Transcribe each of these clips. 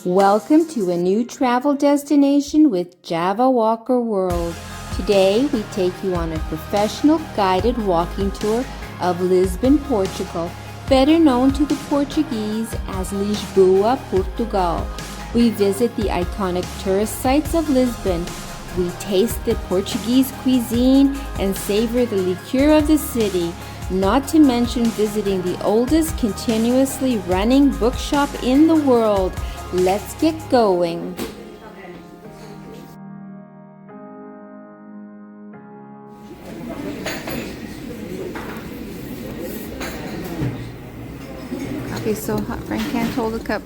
Welcome to a new travel destination with JavaWalkerWorld. Today we take you on a professional guided walking tour of Lisbon, Portugal, better known to the Portuguese as Lisboa, Portugal. We visit the iconic tourist sites of Lisbon. We taste the Portuguese cuisine and savor the liqueur of the city, not to mention visiting the oldest continuously running bookshop in the world. Let's get going. Coffee's so hot, Frank can't hold a cup.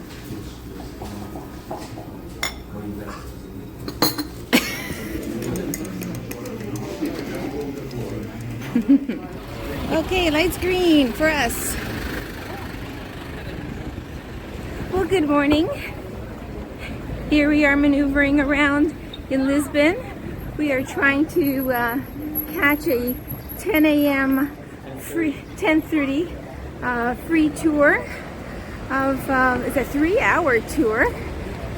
Okay, lights green for us. Well, good morning. Here we are maneuvering around in Lisbon. We are trying to catch a 10 a.m. free 10:30 free tour of it's a 3-hour tour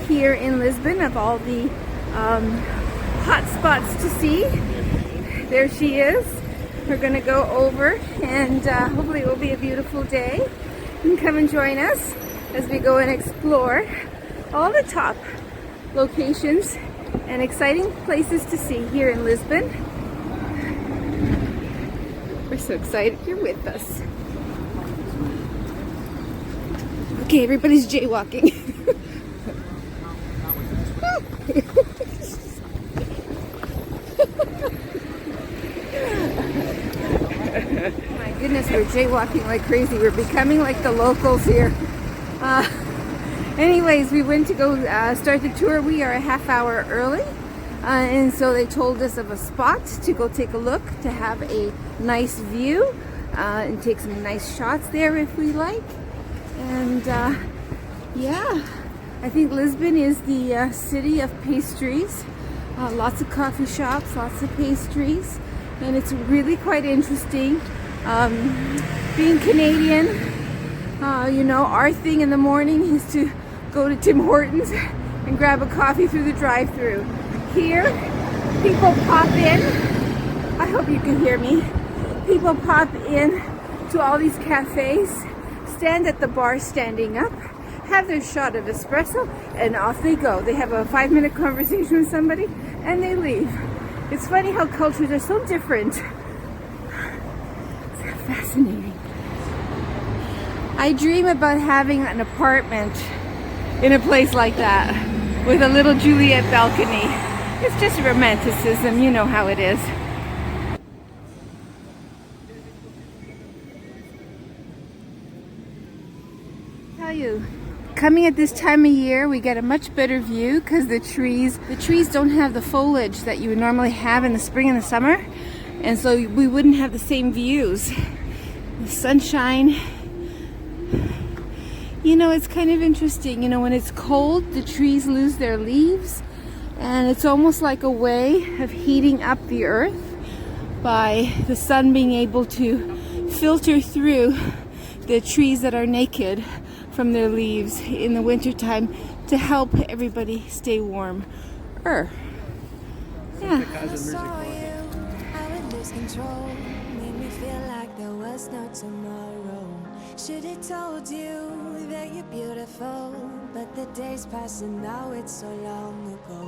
here in Lisbon of all the hot spots to see. There she is. We're gonna go over and hopefully it will be a beautiful day. You can come and join us as we go and explore all the top locations and exciting places to see here in Lisbon. We're so excited you're with us. Okay, everybody's jaywalking. My goodness, we're jaywalking like crazy. We're becoming like the locals here. Anyways, we went to go start the tour. We are a half hour early, and so they told us of a spot to go take a look, to have a nice view and take some nice shots there if we like. And yeah, I think Lisbon is the city of pastries. Lots of coffee shops, lots of pastries, and it's really quite interesting. Being Canadian, you know, our thing in the morning is to go to Tim Hortons and grab a coffee through the drive-thru. Here, people pop in. I hope you can hear me. People pop in to all these cafes, stand at the bar standing up, have their shot of espresso, and off they go. They have a 5-minute conversation with somebody and they leave. It's funny how cultures are so different. It's fascinating. I dream about having an apartment in a place like that with a little Juliet balcony. It's just romanticism, you know how it is. Tell you, coming at this time of year, we get a much better view because the trees don't have the foliage that you would normally have in the spring and the summer, and so we wouldn't have the same views. The sunshine. You know, it's kind of interesting. You know, when it's cold, the trees lose their leaves, and it's almost like a way of heating up the earth by the sun being able to filter through the trees that are naked from their leaves in the wintertime to help everybody stay warm. Yeah. I saw you, I would lose control. Made me feel like there was no tomorrow. Should have told you that you're beautiful, but the days pass and now it's so long ago.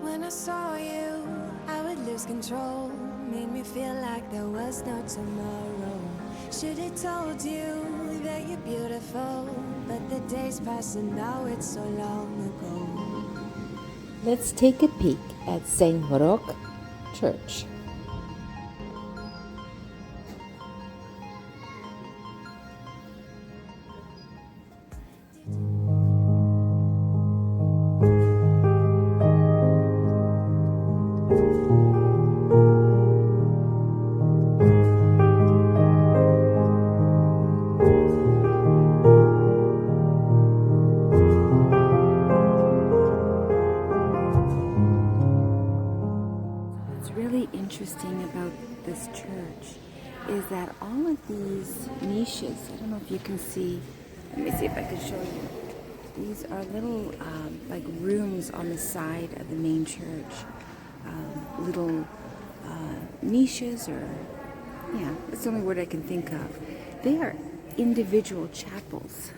When I saw you, I would lose control. Made me feel like there was no tomorrow. Should have told you that you're beautiful, but the days pass and now it's so long ago. Let's take a peek at St. Roque Church. Interesting about this church is that all of these niches, I don't know if you can see, let me see if I can show you. These are little like rooms on the side of the main church. Little niches, or yeah, that's the only word I can think of. They are individual chapels.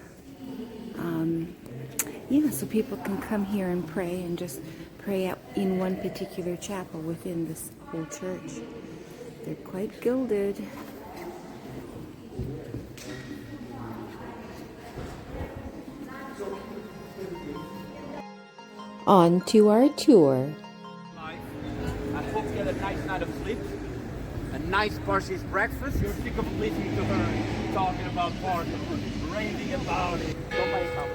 Yeah, so people can come here and pray and just pray out in one particular chapel within this whole church. They're quite gilded. On to our tour. I hope you had a nice night of sleep, a nice Portuguese breakfast. You're sick of listening to her talking about Portugal, raving about it. Don't buy a cup.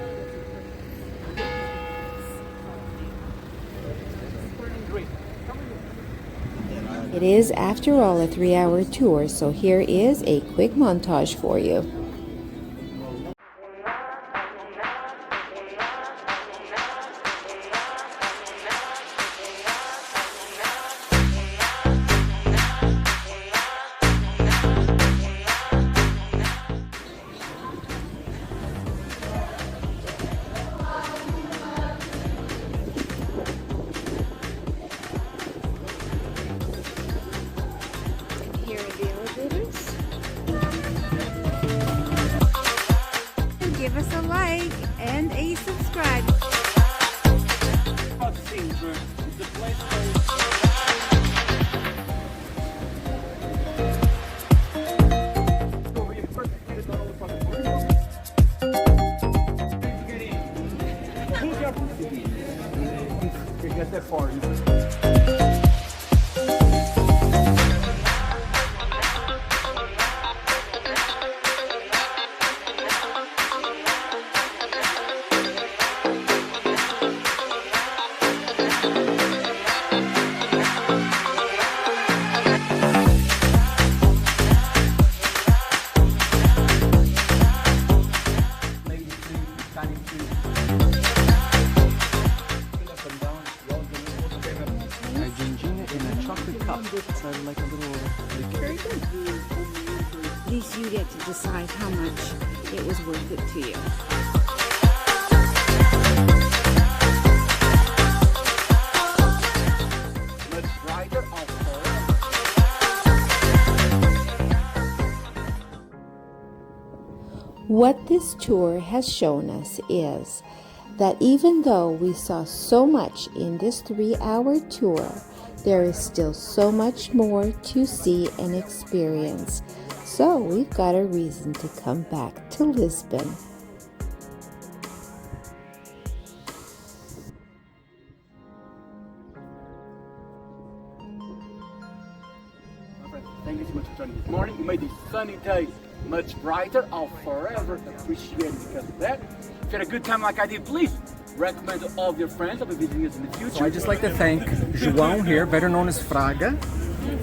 It is, after all, a 3-hour tour, so here is a quick montage for you. Give us a like and a subscribe. Like a little Very good. At least you get to decide how much it was worth it to you. Let's ride it off. What this tour has shown us is that even though we saw so much in this 3-hour tour, there is still so much more to see and experience. So we've got a reason to come back to Lisbon. Thank you so much for joining this morning. You made this sunny day much brighter. I'll forever appreciate it because of that. If you had a good time like I did, please recommend to all of your friends that will be visiting us in the future. So I'd just like to thank João here, better known as Fraga,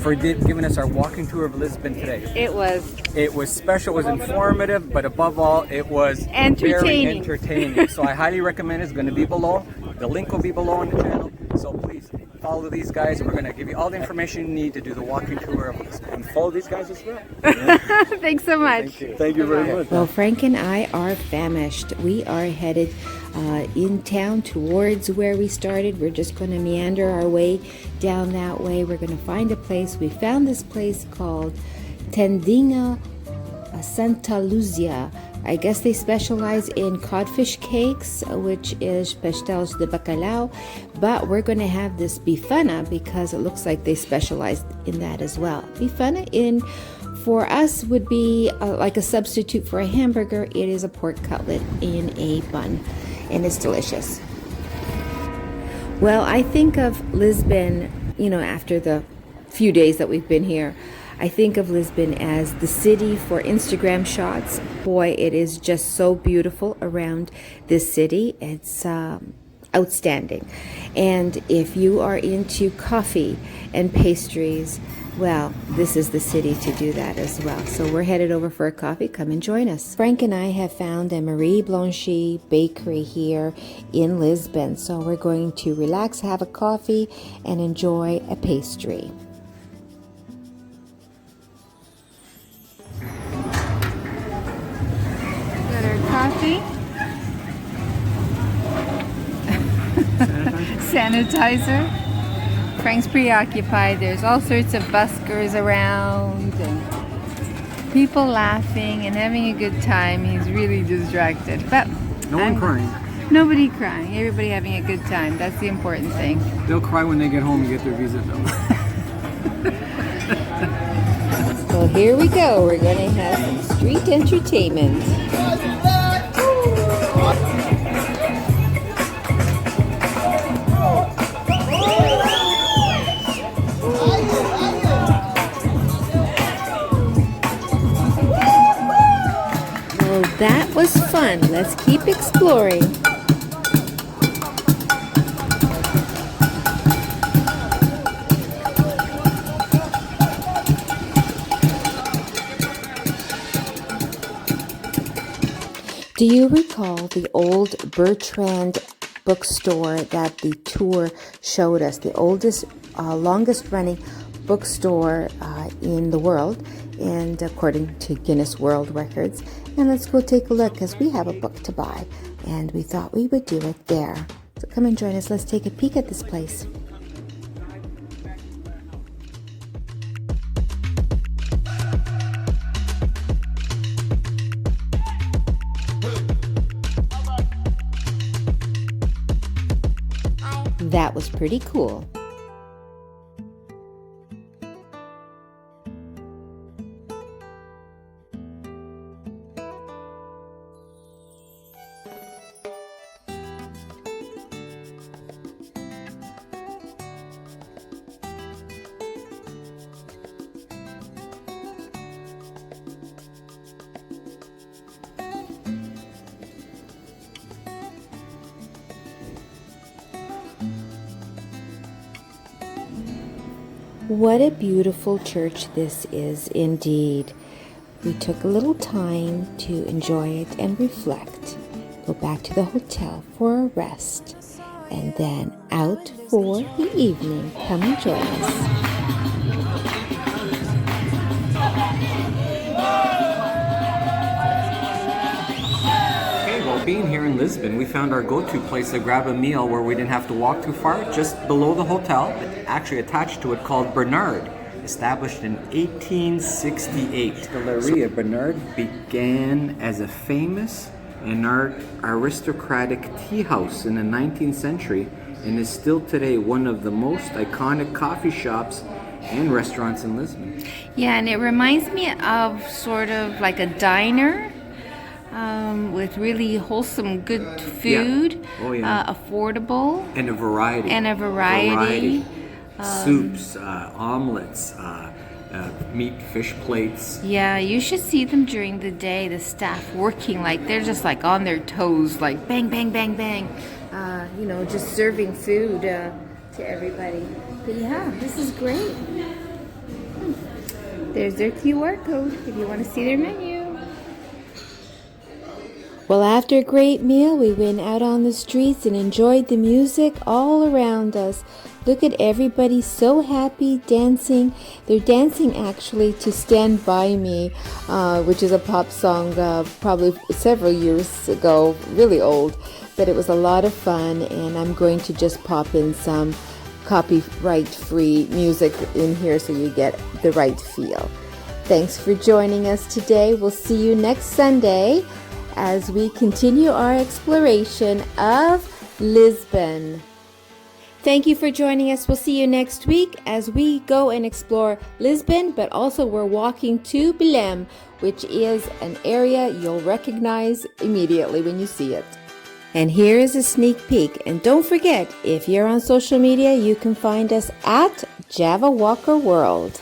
for giving us our walking tour of Lisbon today. It was special, it was informative, but above all, it was very entertaining. So I highly recommend it. It's going to be below. The link will be below on the channel. So please follow these guys. We're going to give you all the information you need to do the walking tour of Lisbon. And follow these guys as well. Thanks so much. Thank you very much. Well, Frank and I are famished. We are headed in town towards where we started. We're just going to meander our way down that way. We're going to find a place. We found this place called Tendinha Santa Luzia. I guess they specialize in codfish cakes, which is pastéis de bacalhau, but we're going to have this bifana because it looks like they specialize in that as well. Bifana for us would be like a substitute for a hamburger. It is a pork cutlet in a bun, and it's delicious. Well, I think of Lisbon, after the few days that we've been here, I think of Lisbon as the city for Instagram shots. Boy, it is just so beautiful around this city. It's outstanding. And if you are into coffee and pastries, well, this is the city to do that as well. So we're headed over for a coffee. Come and join us. Frank and I have found a Marie Blanche bakery here in Lisbon. So we're going to relax, have a coffee, and enjoy a pastry. coffee. Sanitizer. Frank's preoccupied. There's all sorts of buskers around and people laughing and having a good time. He's really distracted. But No one crying. nobody crying. Everybody having a good time. That's the important thing. They'll cry when they get home and get their visa though. Well, here we go. We're going to have some street entertainment. Well, that was fun. Let's keep exploring. Do you recall the old Bertrand bookstore that the tour showed us? The oldest, longest running bookstore in the world, and according to Guinness World Records. And let's go take a look because we have a book to buy, and we thought we would do it there. So come and join us. Let's take a peek at this place. That was pretty cool. What a beautiful church this is indeed. We took a little time to enjoy it and reflect. Go back to the hotel for a rest and then out for the evening. Come and join us. Being here in Lisbon, we found our go-to place to grab a meal where we didn't have to walk too far, just below the hotel, actually attached to it, called Bertrand, established in 1868. Livraria Bertrand began as a famous and aristocratic tea house in the 19th century and is still today one of the most iconic coffee shops and restaurants in Lisbon. Yeah, and it reminds me of sort of like a diner. With really wholesome, good food, Yeah. Oh, yeah. Affordable, And a variety. Soups, omelets, meat, fish plates. Yeah, you should see them during the day. The staff working like they're just like on their toes, like bang, bang, bang, bang. Just serving food to everybody. But yeah, this is great. There's their QR code if you want to see their menu. Well, after a great meal, we went out on the streets and enjoyed the music all around us. Look at everybody so happy dancing. They're dancing actually to Stand By Me, which is a pop song probably several years ago, really old. But it was a lot of fun, and I'm going to just pop in some copyright-free music in here so you get the right feel. Thanks for joining us today. We'll see you next Sunday as we continue our exploration of Lisbon. Thank you for joining us. We'll see you next week as we go and explore Lisbon, but also we're walking to Belém, which is an area you'll recognize immediately when you see it. And here is a sneak peek. And don't forget, if you're on social media, you can find us at JavaWalkerWorld.